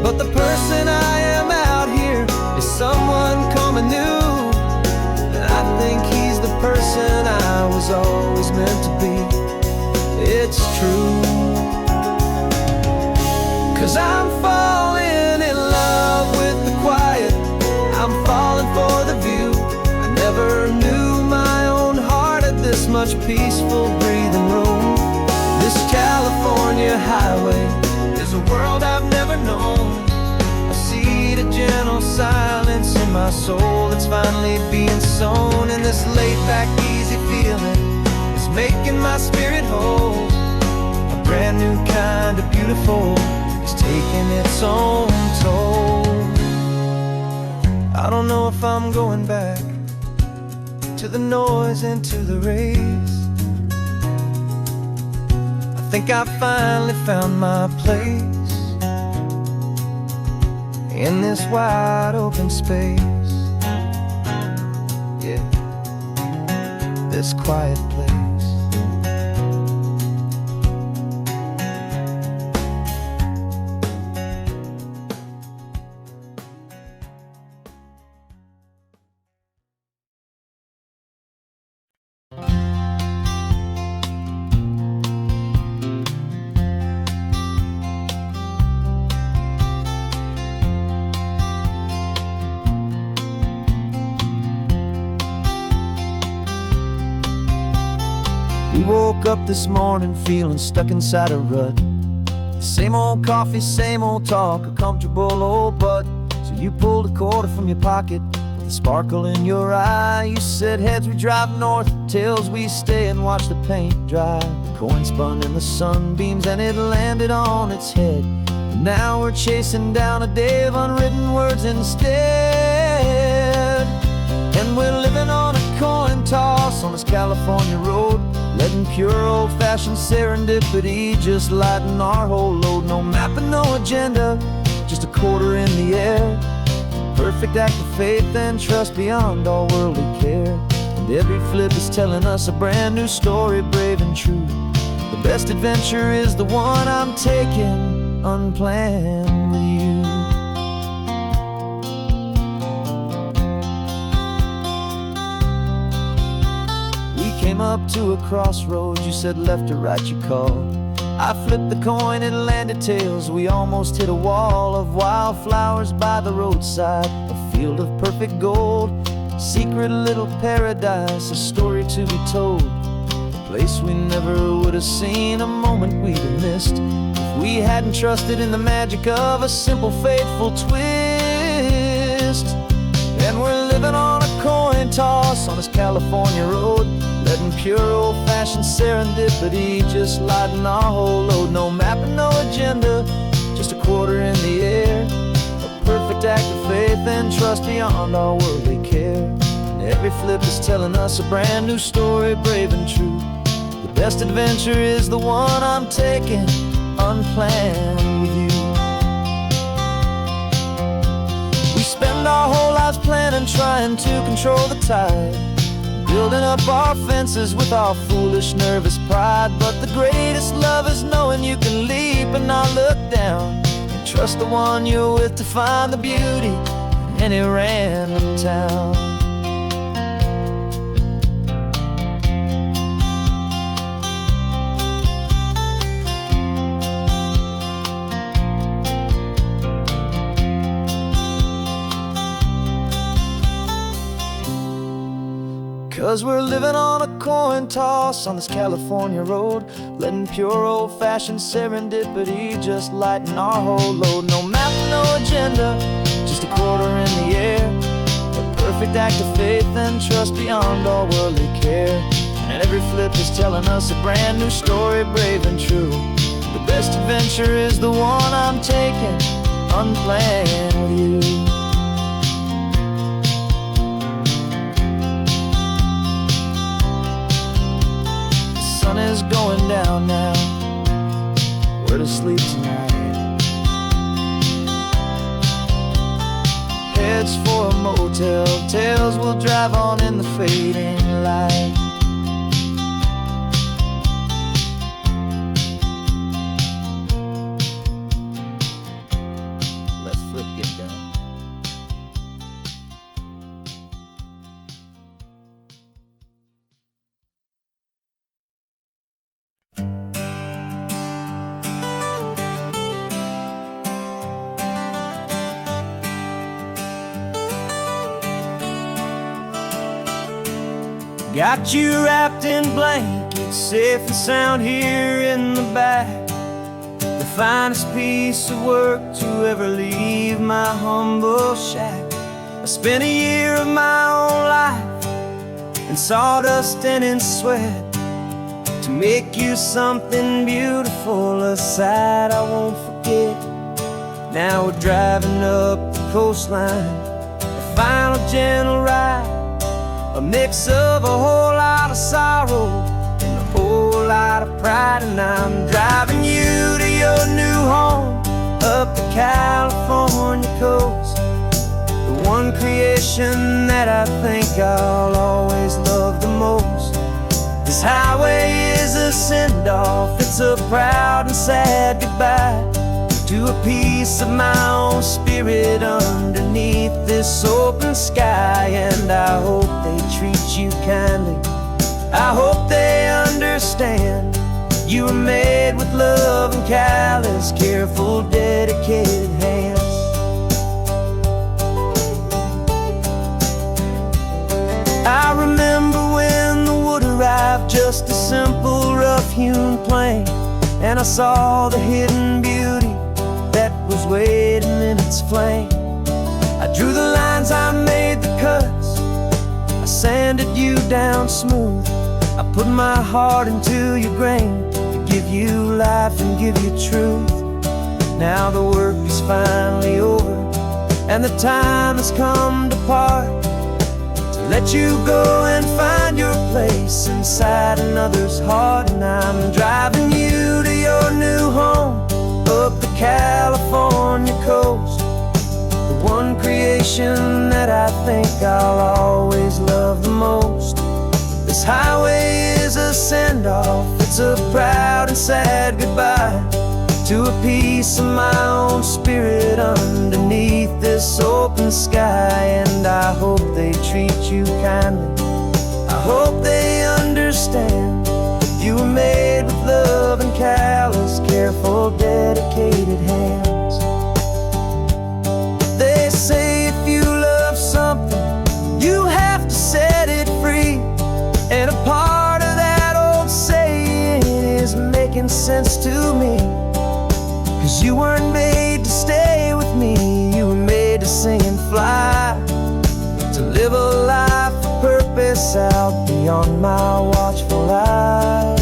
But the person I am out here is someone coming new, and I think he's the person I was always meant to be. It's true, 'cause I'm falling in love with the quiet, I'm falling for the view. I never knew my own heart had this much peaceful breathing room. This California highway is a world I've never known, a seed of gentle silence in my soul that's finally being sown. And this laid-back, easy feeling is making my spirit whole. A brand new kind of beautiful is taking its own toll. I don't know if I'm going back to the noise and to the race. I think I finally found my place in this wide open space. Yeah, this quiet place. We woke up this morning feeling stuck inside a rut. Same old coffee, same old talk, a comfortable old butt. So you pulled a quarter from your pocket with a sparkle in your eye. You said heads we drive north, tails we stay and watch the paint dry. The coin spun in the sunbeams and it landed on its head. And now we're chasing down a day of unwritten words instead. And we're living on a coin toss on this California road, letting pure old-fashioned serendipity just lighten our whole load. No map and no agenda, just a quarter in the air. Perfect act of faith and trust beyond all worldly care. And every flip is telling us a brand new story, brave and true. The best adventure is the one I'm taking unplanned with you. Came up up to a crossroads. You said left or right, you called. I flipped the coin, it landed tails. We almost hit a wall of wildflowers by the roadside, a field of perfect gold, secret little paradise, a story to be told, a place we never would have seen, a moment we'd have missed if we hadn't trusted in the magic of a simple, faithful twist. And we're living on a coin toss on this California road, letting pure old-fashioned serendipity just lighten our whole load. No map and no agenda, just a quarter in the air, a perfect act of faith and trust beyond our worldly care. And every flip is telling us a brand new story, brave and true. The best adventure is the one I'm taking, unplanned with you. We spend our whole lives planning, trying to control the tide, building up our fences with our foolish, nervous pride. But the greatest love is knowing you can leap and not look down, and trust the one you're with to find the beauty in any random town. 'Cause we're living on a coin toss on this California road, letting pure old-fashioned serendipity just lighten our whole load. No map, no agenda, just a quarter in the air, a perfect act of faith and trust beyond all worldly care. And every flip is telling us a brand new story, brave and true. The best adventure is the one I'm taking, unplanned with you. Sun is going down now, we're to sleep tonight. Heads for a motel, tails will drive on in the fading light. Let's flip, get done. Got you wrapped in blankets, safe and sound here in the back. The finest piece of work to ever leave my humble shack. I spent a year of my own life in sawdust and in sweat to make you something beautiful, a sight I won't forget. Now we're driving up the coastline, a final gentle ride, a mix of a whole lot of sorrow and a whole lot of pride. And I'm driving you to your new home up the California coast, the one creation that I think I'll always love the most. This highway is a send-off, it's a proud and sad goodbye to a piece of my own spirit underneath this open sky. And I hope they treat you kindly, I hope they understand you were made with love and callous, careful, dedicated hands. I remember when the wood arrived, just a simple rough-hewn plank, and I saw the hidden beauty that was waiting in its flame. I drew the lines, I made the cuts, I sanded you down smooth. I put my heart into your grain to give you life and give you truth. Now the work is finally over, and the time has come to part, to let you go and find your place inside another's heart. And I'm driving you to your new home up the California coast, the one creation that I think I'll always love the most. This highway is a send-off, it's a proud and sad goodbye to a piece of my own spirit underneath this open sky. And I hope they treat you kindly, I hope they understand dedicated hands. They say if you love something, you have to set it free. And a part of that old saying is making sense to me. 'Cause you weren't made to stay with me, you were made to sing and fly, to live a life of purpose out beyond my watchful eye.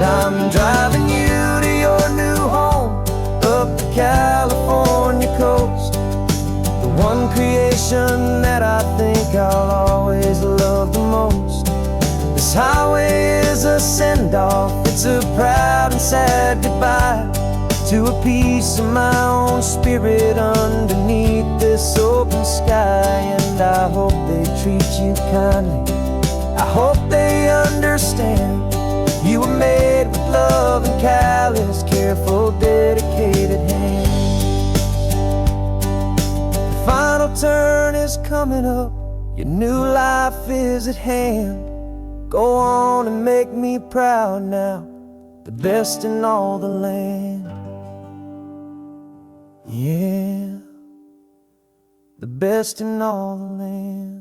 I'm driving you to your new home up the California coast, the one creation that I think I'll always love the most. This highway is a send-off, it's a proud and sad goodbye to a piece of my own spirit underneath this open sky. And I hope they treat you kindly, I hope they understand. You were made with love and callous, careful, dedicated hands. The final turn is coming up, your new life is at hand. Go on and make me proud now, the best in all the land. Yeah, the best in all the land.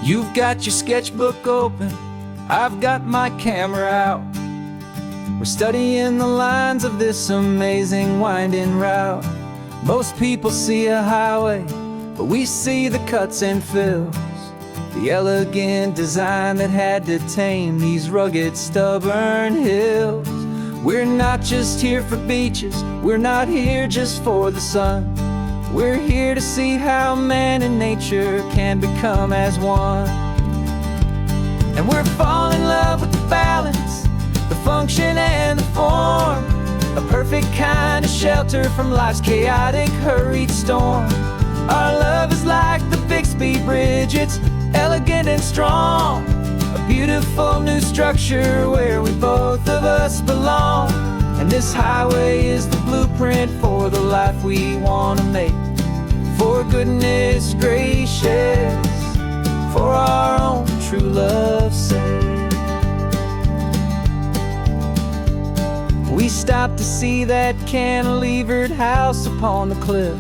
You've got your sketchbook open, I've got my camera out. We're studying the lines of this amazing winding route. Most people see a highway, but we see the cuts and fills, the elegant design that had to tame these rugged, stubborn hills. We're not just here for beaches, we're not here just for the sun. We're here to see how man and nature can become as one. And we're falling in love with the balance, the function and the form, a perfect kind of shelter from life's chaotic, hurried storm. Our love is like the Bixby Bridge, it's elegant and strong, a beautiful new structure where we both of us belong. And this highway is the blueprint for the life we want to make. For goodness gracious, for our own true love's sake. We stopped to see that cantilevered house upon the cliff,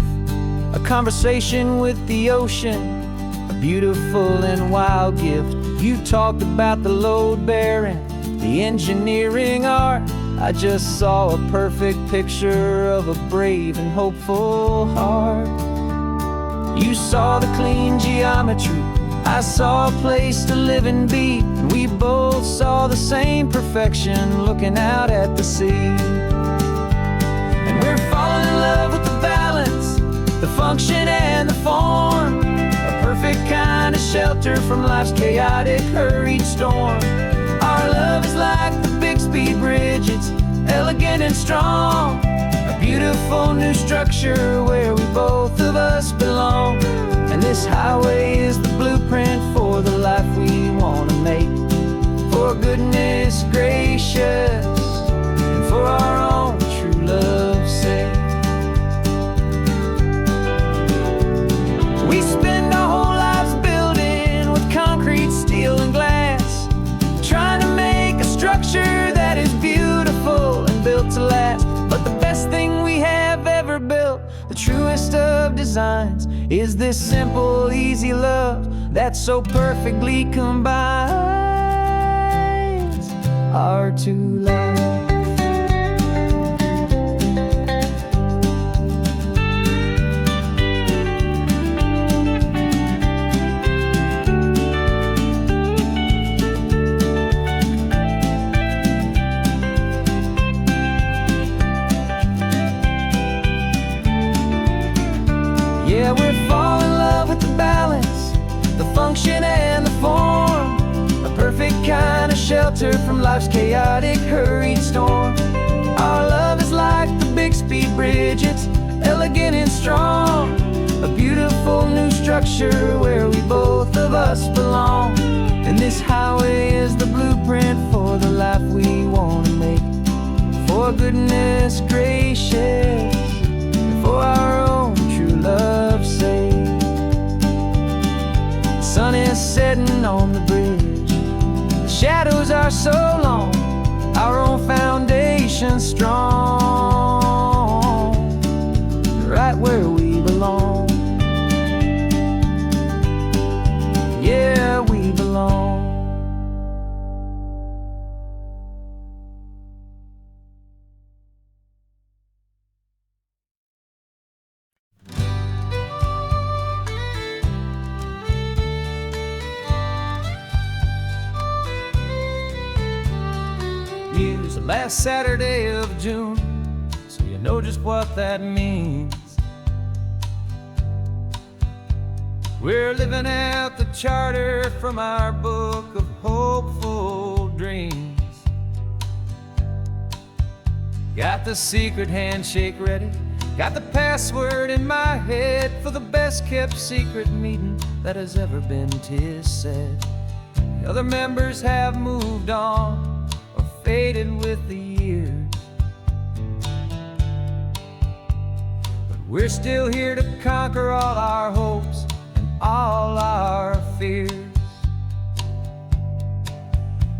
a conversation with the ocean, a beautiful and wild gift. You talked about the load bearing, the engineering art. I just saw a perfect picture of a brave and hopeful heart. You saw the clean geometry, I saw a place to live and be, and we both saw the same perfection looking out at the sea. And we're falling in love with the balance, the function and the form, a perfect kind of shelter from life's chaotic, hurried storm. Our love is like the Bixby Bridge, it's elegant and strong, a beautiful new structure where we both of us belong. And this highway is the blueprint for the life we want to make. For goodness gracious, and for our own true love's sake. We spend our whole lives building with concrete, steel, and glass, trying to make a structure that is beautiful and built to last. But the best thing we have ever built, the truest of designs, is this simple, easy love that so perfectly combines our two lives. Yeah, we're falling in love with the balance, the function and the form, a perfect kind of shelter from life's chaotic, hurried storm. Our love is like the Bixby Bridge, it's elegant and strong, a beautiful new structure where we both of us belong. And this highway is the blueprint for the life we want to make. for goodness gracious, for our own true love's sake. The sun is setting on the bridge, the shadows are so long, our own foundation strong, right where we belong. Yeah, we belong. It's the last Saturday of June, so you know just what that means. We're living out the charter from our book of hopeful dreams. Got the secret handshake ready, got the password in my head for the best kept secret meeting that has ever been, 'tis said. The other members have moved on or faded with the years, but we're still here to conquer all our hopes and all our fears.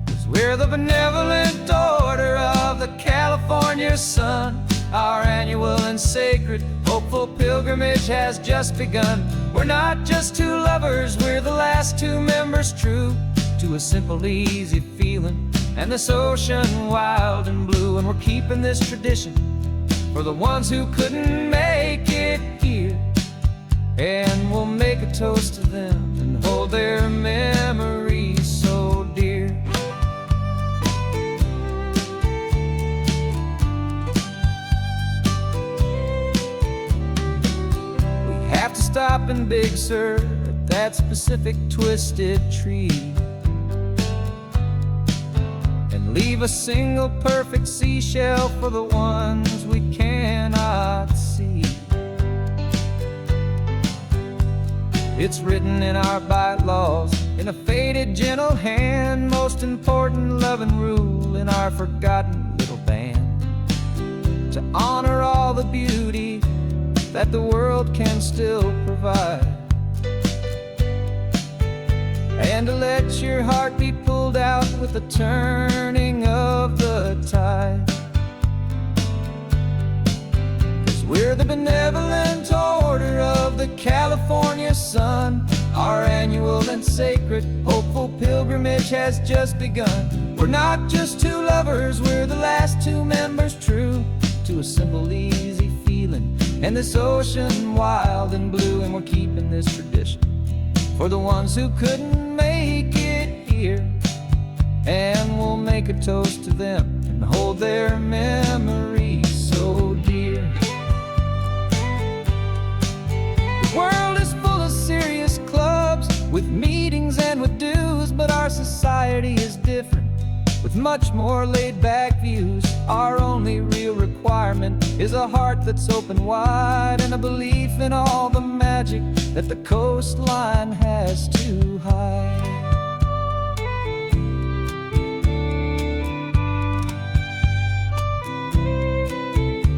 'Cause we're the benevolent order of the California sun. Our annual and sacred hopeful pilgrimage has just begun. We're not just two lovers, we're the last two members true to a simple, easy feeling and this ocean wild and blue. And we're keeping this tradition for the ones who couldn't make it here, and we'll make a toast to them and hold their memories so dear. We have to stop in Big Sur at that specific twisted tree and leave a single perfect seashell for the ones we cannot see. It's written in our bylaws in a faded gentle hand, most important love and rule in our forgotten little band, to honor all the beauty that the world can still provide, and to let your heart be pulled out with the turning of the tide. 'Cause we're the benevolent order of the California sun. Our annual and sacred hopeful pilgrimage has just begun. We're not just two lovers, we're the last two members true to a simple, easy feeling and this ocean wild and blue. And we're keeping this tradition for the ones who couldn't make it here, and we'll make a toast to them and hold their memories so dear. The world is full of serious clubs with meetings and with dues, but our society is different with much more laid-back views. Our only real requirement is a heart that's open wide and a belief in all the magic that the coastline has to hide.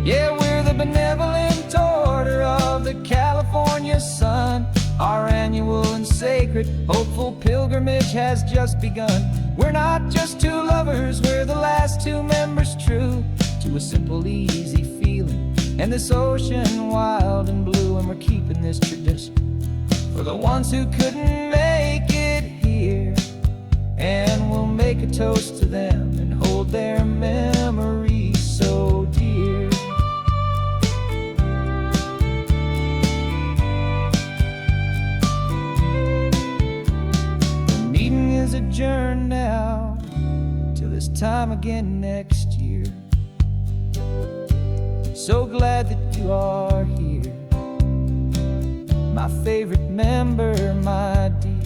Yeah, we're the benevolent order of the California sun. Our annual and sacred hopeful pilgrimage has just begun. We're not just two lovers, we're the last two members true to a simple, easy feeling and this ocean wild and blue. And we're keeping this tradition for the ones who couldn't make it here, and we'll make a toast to them and hold their memories so dear. The meeting is adjourned now till this time again next year. So glad that you are here, my favorite member, my dear.